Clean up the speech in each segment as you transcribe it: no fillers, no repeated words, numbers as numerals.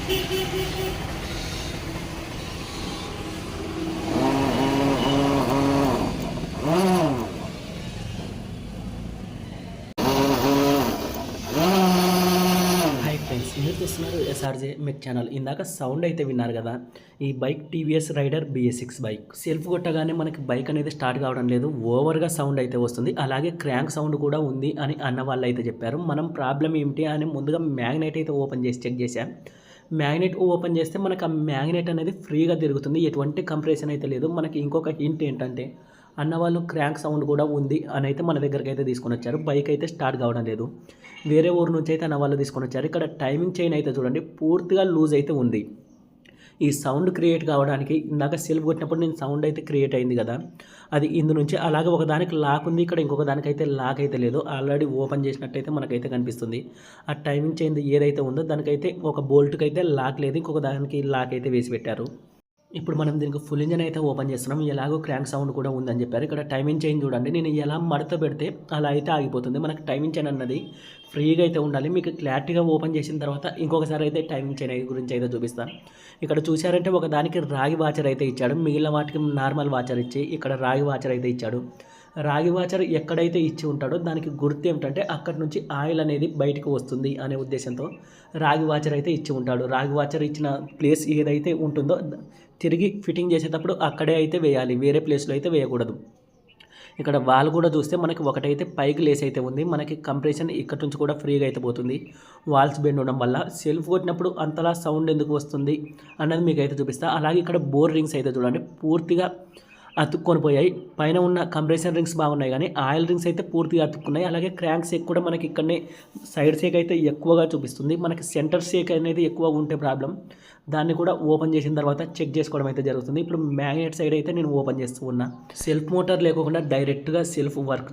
Hi friends, మీరు చూస్తున్నారు SRJ mech channel. ఇందాక సౌండ్ అయితే విన్నారు కదా. ఈ bike TVS rider BS6 bike. Self కొట్టగానే మనకి బైక్ అనేది స్టార్ట్ కావడం లేదు, ఓవర్గా సౌండ్ అయితే వస్తుంది. అలాగే క్రాంక్ సౌండ్ కూడా ఉంది అని అన్న వాళ్ళు అయితే చెప్పారు. మనం ప్రాబ్లం ఏమిటి అని ముందుగా మ్యాగ్నెట్ అయితే ఓపెన్ చేసి చెక్ చేశాం. మ్యాగ్నెట్ ఓపెన్ చేస్తే మనకు ఆ మ్యాగ్నెట్ అనేది ఫ్రీగా తిరుగుతుంది, ఎటువంటి కంప్రెషన్ అయితే లేదు. మనకి ఇంకొక హింట్ ఏంటంటే అన్నవాళ్ళు క్రాంక్ సౌండ్ కూడా ఉంది అని అయితే మన దగ్గరికి అయితే తీసుకొని వచ్చారు. బైక్ అయితే స్టార్ట్ కావడం లేదు. వేరే ఊరు నుంచి అయితే అన్నవాళ్ళు తీసుకొని వచ్చారు. ఇక్కడ టైమింగ్ చైన్ అయితే చూడండి పూర్తిగా లూజ్ అయితే ఉంది. ఈ సౌండ్ క్రియేట్ కావడానికి ఇందాక సెల్ఫ్ కొట్టినప్పుడు నేను సౌండ్ అయితే క్రియేట్ అయింది కదా, అది ఇందు నుంచి అలాగే ఒకదానికి లాక్ ఉంది, ఇక్కడ ఇంకొక దానికైతే లాక్ అయితే లేదు. ఆల్రెడీ ఓపెన్ చేసినట్టయితే మనకైతే కనిపిస్తుంది. ఆ టైమింగ్ చైన్ ఏదైతే ఉందో దానికైతే ఒక బోల్ట్కి అయితే లాక్ లేదు, ఇంకొక దానికి లాక్ అయితే వేసి పెట్టారు. ఇప్పుడు మనం దీనికి ఫుల్ ఇంజన్ అయితే ఓపెన్ చేస్తున్నాం. ఎలాగో క్రాంక్ సౌండ్ కూడా ఉందని చెప్పారు. ఇక్కడ టైమింగ్ చైన్ చూడండి, నేను ఎలా మడత పెడితే అలా అయితే ఆగిపోతుంది. మనకు టైమింగ్ చైన్ అన్నది ఫ్రీగా అయితే ఉండాలి. మీకు క్లారిటీగా ఓపెన్ చేసిన తర్వాత ఇంకొకసారి అయితే టైమింగ్ చైన్ గురించి అయితే చూపిస్తాను. ఇక్కడ చూసారంటే ఒక దానికి రాగి వాచర్ అయితే ఇచ్చాడు, మిగిలిన వాటికి నార్మల్ వాచర్ ఇచ్చి ఇక్కడ రాగి వాచర్ అయితే ఇచ్చాడు. రాగి వాచర్ ఎక్కడైతే ఇచ్చి ఉంటాడో దానికి గుర్తు ఏమిటంటే అక్కడి నుంచి ఆయిల్ అనేది బయటకు వస్తుంది అనే ఉద్దేశంతో రాగి వాచర్ అయితే ఇచ్చి ఉంటాడు. రాగి వాచర్ ఇచ్చిన ప్లేస్ ఏదైతే ఉంటుందో తిరిగి ఫిట్టింగ్ చేసేటప్పుడు అక్కడే అయితే వేయాలి, వేరే ప్లేస్లో అయితే వేయకూడదు. ఇక్కడ వాల్ కూడా చూస్తే మనకి ఒకటైతే పైకి లేస్ అయితే ఉంది. మనకి కంప్రెషన్ ఇక్కడ నుంచి కూడా ఫ్రీగా అయితే పోతుంది. వాల్స్ బెండ్ ఉండడం వల్ల సెల్ఫ్ కొట్టినప్పుడు అంతలా సౌండ్ ఎందుకు వస్తుంది అన్నది మీకు అయితే చూపిస్తా. అలాగే ఇక్కడ బోర్ రింగ్స్ అయితే చూడండి పూర్తిగా అతుక్కొని పోయాయి. పైన ఉన్న కంప్రెషన్ రింగ్స్ బాగున్నాయి కానీ ఆయిల్ రింగ్స్ అయితే పూర్తిగా అతుక్కున్నాయి. అలాగే క్రాంక్ షేక్ కూడా మనకి ఇక్కడనే సైడ్ షేక్ అయితే ఎక్కువగా చూపిస్తుంది. మనకి సెంటర్ షేక్ అనేది ఎక్కువగా ఉంటే ప్రాబ్లం, దాన్ని కూడా ఓపెన్ చేసిన తర్వాత చెక్ చేసుకోవడం అయితే జరుగుతుంది. ఇప్పుడు మ్యాగ్నెట్ సైడ్ అయితే నేను ఓపెన్ చేస్తూ ఉన్నా. సెల్ఫ్ మోటార్ లేకుండా డైరెక్ట్గా సెల్ఫ్ వర్క్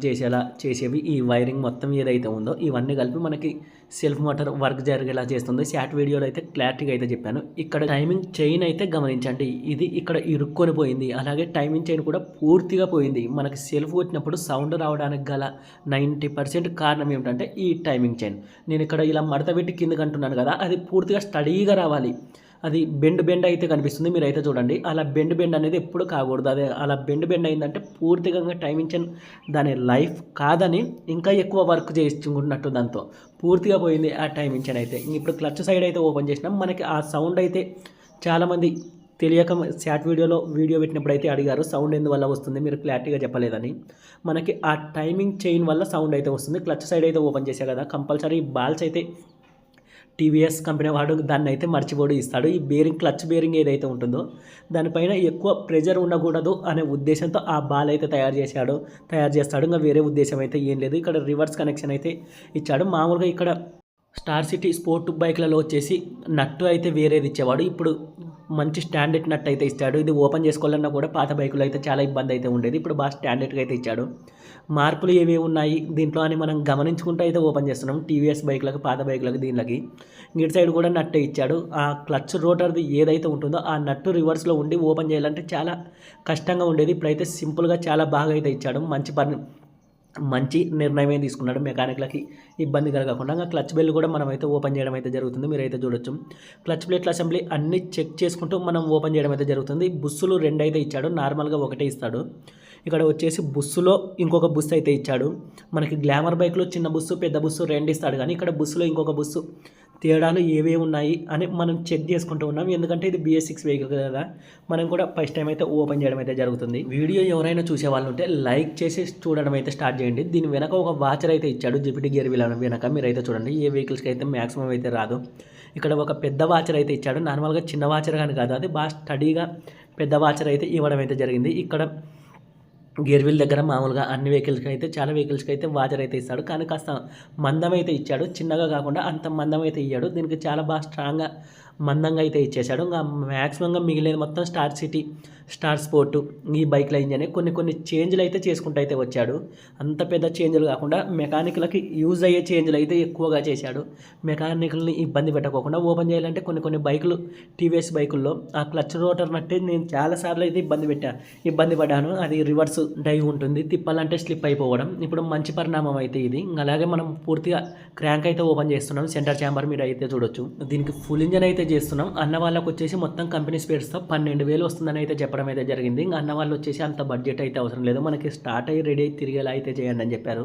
చేసేవి ఈ వైరింగ్ మొత్తం ఏదైతే ఉందో ఇవన్నీ కలిపి మనకి సెల్ఫ్ మోటార్ వర్క్ జరిగేలా చేస్తుంది. షార్ట్ వీడియోలో అయితే క్లారిటీగా అయితే చెప్పాను. ఇక్కడ టైమింగ్ చైన్ అయితే గమనించండి, ఇది ఇక్కడ ఇరుక్కొని పోయింది. అలాగే టైమింగ్ చైన్ కూడా పూర్తిగా పోయింది. మనకి సెల్ఫ్ కొట్టినప్పుడు సౌండ్ రావడానికి గల 90% కారణం ఏమిటంటే ఈ టైమింగ్ చైన్. నేను ఇక్కడ ఇలా మడత పెట్టి కిందకి అంటున్నాను కదా, అది పూర్తిగా స్టడీగా రావాలి. అది బెండ్ అయితే కనిపిస్తుంది, మీరు అయితే చూడండి. అలా బెండ్ అనేది ఎప్పుడు కాకూడదు. అదే అలా బెండ్ అయిందంటే పూర్తిగా టైమింగ్ చైన్ దాని లైఫ్ కాదని ఇంకా ఎక్కువ వర్క్ చేసుకున్నట్టు దాంతో పూర్తిగా పోయింది ఆ టైమింగ్ చైన్ అయితే. ఇప్పుడు క్లచ్ సైడ్ అయితే ఓపెన్ చేసినాం. మనకి ఆ సౌండ్ అయితే చాలామంది తెలియక వీడియో పెట్టినప్పుడు అయితే అడిగారు సౌండ్ ఎందువల్ల వస్తుంది, మీరు క్లారిటీగా చెప్పలేదని. మనకి ఆ టైమింగ్ చైన్ వల్ల సౌండ్ అయితే వస్తుంది. క్లచ్ సైడ్ అయితే ఓపెన్ చేసా కదా, కంపల్సరీ బాల్స్ అయితే టీవీఎస్ కంపెనీ వాడు దాన్ని అయితే మర్చిపోడు ఇస్తాడు. ఈ బేరింగ్ క్లచ్ బేరింగ్ ఏదైతే ఉంటుందో దానిపైన ఎక్కువ ప్రెజర్ ఉండకూడదు అనే ఉద్దేశంతో ఆ బాల్ అయితే తయారు చేస్తాడు. ఇంకా వేరే ఉద్దేశం అయితే ఏం లేదు. ఇక్కడ రివర్స్ కనెక్షన్ అయితే ఇచ్చాడు. మామూలుగా ఇక్కడ స్టార్ సిటీ స్పోర్ట్ బైక్లలో వచ్చేసి నట్టు అయితే వేరేది ఇచ్చేవాడు, ఇప్పుడు మంచి స్టాండర్డ్ నట్టు అయితే ఇచ్చాడు. ఇది ఓపెన్ చేసుకోవాలన్నా కూడా పాత బైకులు అయితే చాలా ఇబ్బంది అయితే ఉండేది, ఇప్పుడు బాగా స్టాండర్డ్గా అయితే ఇచ్చాడు. మార్పులు ఏమేమి ఉన్నాయి దీంట్లో అని మనం గమనించుకుంటూ అయితే ఓపెన్ చేస్తున్నాం. టీవీఎస్ బైక్లకు, పాత బైకులకు, దీనికి ఇటు సైడ్ కూడా నట్టే ఇచ్చాడు. ఆ క్లచ్ రోటర్ది ఏదైతే ఉంటుందో ఆ నట్టు రివర్స్లో ఉండి ఓపెన్ చేయాలంటే చాలా కష్టంగా ఉండేది. ఇప్పుడైతే సింపుల్గా చాలా బాగా అయితే ఇచ్చాడు. మంచి నిర్ణయమే తీసుకున్నాడు, మెకానిక్లకి ఇబ్బంది కలగకుండా. ఇంకా క్లచ్ బెల్ కూడా మనం అయితే ఓపెన్ చేయడం అయితే జరుగుతుంది, మీరైతే చూడొచ్చు. క్లచ్ ప్లేట్ల అసెంబ్లీ అన్నీ చెక్ చేసుకుంటూ మనం ఓపెన్ చేయడం అయితే జరుగుతుంది. బుస్సులు 2 అయితే ఇచ్చాడు, నార్మల్గా ఒకటే ఇస్తాడు. ఇక్కడ వచ్చేసి బుస్సులో ఇంకొక బుస్సు అయితే ఇచ్చాడు. మనకి గ్లామర్ బైక్లో చిన్న బుస్సు, పెద్ద బుస్సు 2 ఇస్తాడు, కానీ ఇక్కడ బుస్సులో ఇంకొక బుస్సు తేడాలు ఏవేవి ఉన్నాయి అని మనం చెక్ చేసుకుంటూ ఉన్నాం. ఎందుకంటే ఇది BS6 వెహికల్ కదా, మనం కూడా ఫస్ట్ టైం అయితే ఓపెన్ చేయడం అయితే జరుగుతుంది. వీడియో ఎవరైనా చూసే వాళ్ళు ఉంటే లైక్ చేసి చూడడం అయితే స్టార్ట్ చేయండి. దీని వెనక ఒక వాచర్ అయితే ఇచ్చాడు, జిపిటి గేర్ వీల్ వెనక, మీరైతే చూడండి. ఏ వెహికల్స్కి అయితే మ్యాక్సిమం అయితే రాదు. ఇక్కడ ఒక పెద్ద వాచర్ అయితే ఇచ్చాడు, నార్మల్గా చిన్న వాచర్ కానీ కాదు, అది బాగా స్టడీగా పెద్ద వాచర్ అయితే ఇవ్వడం అయితే జరిగింది. ఇక్కడ గేర్ వీల్ దగ్గర మామూలుగా అన్ని వెహికల్స్కి అయితే చాలా వెహికల్స్కి అయితే వాచర్ అయితే ఇస్తాడు, కానీ కాస్త మందం అయితే ఇచ్చాడు, చిన్నగా కాకుండా అంత మందం అయితే ఇయ్యాడు. దీనికి చాలా బాగా స్ట్రాంగ్గా మందంగా అయితే ఇచ్చేసాడు. ఇంకా మ్యాక్సిమంగా మిగిలినది మొత్తం స్టార్ సిటీ స్టార్ స్పోర్ట్ ఈ బైక్ల ఇంజన్ కొన్ని చేంజ్లు అయితే చేసుకుంటూ అయితే వచ్చాడు. అంత పెద్ద చేంజ్లు కాకుండా మెకానిక్లకి యూజ్ అయ్యే చేంజ్లు అయితే ఎక్కువగా చేశాడు. మెకానికల్ని ఇబ్బంది పెట్టకోకుండా ఓపెన్ చేయాలంటే కొన్ని బైకులు టీవీఎస్ బైకుల్లో ఆ క్లచ్ రోటర్ నట్టే నేను చాలాసార్లు అయితే ఇబ్బంది పడ్డాను. అది రివర్స్ డ్రైవ్ ఉంటుంది, తిప్పాలంటే స్లిప్ అయిపోవడం. ఇప్పుడు మంచి పరిణామం అయితే ఇది. అలాగే మనం పూర్తిగా క్రాంక్ అయితే ఓపెన్ చేస్తున్నాం. సెంటర్ ఛాంబర్ మీరు అయితే చూడొచ్చు. దీనికి ఫుల్ ఇంజన్ అయితే చేస్తున్నాం. అన్న వాళ్ళకి వచ్చేసి మొత్తం కంపెనీ స్పేర్స్తో 12,000 వస్తుందని అయితే చెప్పడం అయితే జరిగింది. ఇంకా అన్న వాళ్ళు వచ్చేసి అంత బడ్జెట్ అయితే అవసరం లేదు, మనకి స్టార్ట్ అయ్యి రెడీ అయ్యి తిరిగేలా అయితే చేయండి అని చెప్పారు.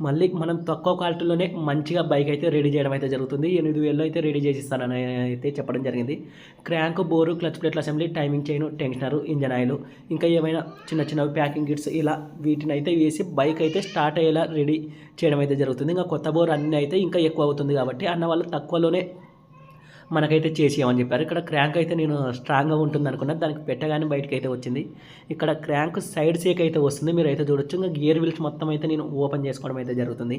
మళ్ళీ మనం తక్కువ క్వాలిటీలోనే మంచిగా బైక్ అయితే రెడీ చేయడం అయితే జరుగుతుంది. 8,000 అయితే రెడీ చేసి ఇస్తానని అయితే చెప్పడం జరిగింది. క్రాంక్, బోరు, క్లచ్ ప్లేట్ల assembly, timing chain, tensioner, engine oil, ఇంకా ఏమైనా చిన్నవి ప్యాకింగ్ కిట్స్ ఇలా వీటిని అయితే వేసి బైక్ అయితే స్టార్ట్ అయ్యేలా రెడీ చేయడం అయితే జరుగుతుంది. ఇంకా కొత్త బోర్ అన్నీ అయితే ఇంకా ఎక్కువ అవుతుంది కాబట్టి అన్న వాళ్ళు తక్కువలోనే మనకైతే చేసేయమని చెప్పారు. ఇక్కడ క్రాంక్ అయితే నేను స్ట్రాంగ్గా ఉంటుంది అనుకున్నా, దానికి పెట్టగానే బయటకు అయితే వచ్చింది. ఇక్కడ క్రాంక్ సైడ్ సేక్ అయితే వస్తుంది, మీరు అయితే చూడొచ్చు. ఇంకా గేర్ వీల్స్ మొత్తం అయితే నేను ఓపెన్ చేసుకోవడం అయితే జరుగుతుంది.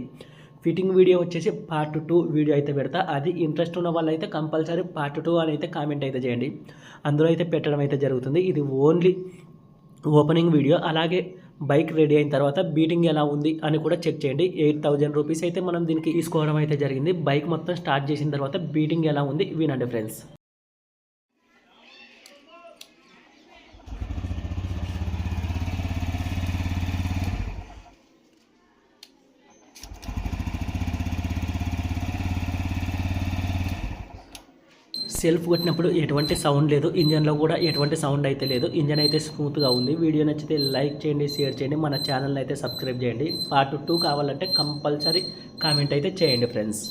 ఫిట్టింగ్ వీడియో వచ్చేసి పార్ట్ 2 వీడియో అయితే పెడతా. అది ఇంట్రెస్ట్ ఉన్న వాళ్ళు అయితే కంపల్సరీ పార్ట్ 2 అని అయితే కామెంట్ అయితే చేయండి, అందులో అయితే పెట్టడం అయితే జరుగుతుంది. ఇది ఓన్లీ ఓపెనింగ్ వీడియో. అలాగే బైక్ రెడీ అయిన తర్వాత బీటింగ్ ఎలా ఉంది అని కూడా చెక్ చేయండి. 8,000 రూపీస్ అయితే మనం దీనికి తీసుకోవడం అయితే జరిగింది. బైక్ మొత్తం స్టార్ట్ చేసిన తర్వాత బీటింగ్ ఎలా ఉంది వినండి ఫ్రెండ్స్. సెల్ఫ్ కొట్టినప్పుడు ఎటువంటి సౌండ్ లేదు, ఇంజన్లో కూడా ఎటువంటి సౌండ్ అయితే లేదు. ఇంజన్ అయితే స్మూత్గా ఉంది. వీడియో నచ్చితే లైక్ చేయండి, షేర్ చేయండి, మన ఛానల్ అయితే సబ్స్క్రైబ్ చేయండి. పార్ట్ 2 కావాలంటే కంపల్సరీ కామెంట్ అయితే చేయండి ఫ్రెండ్స్.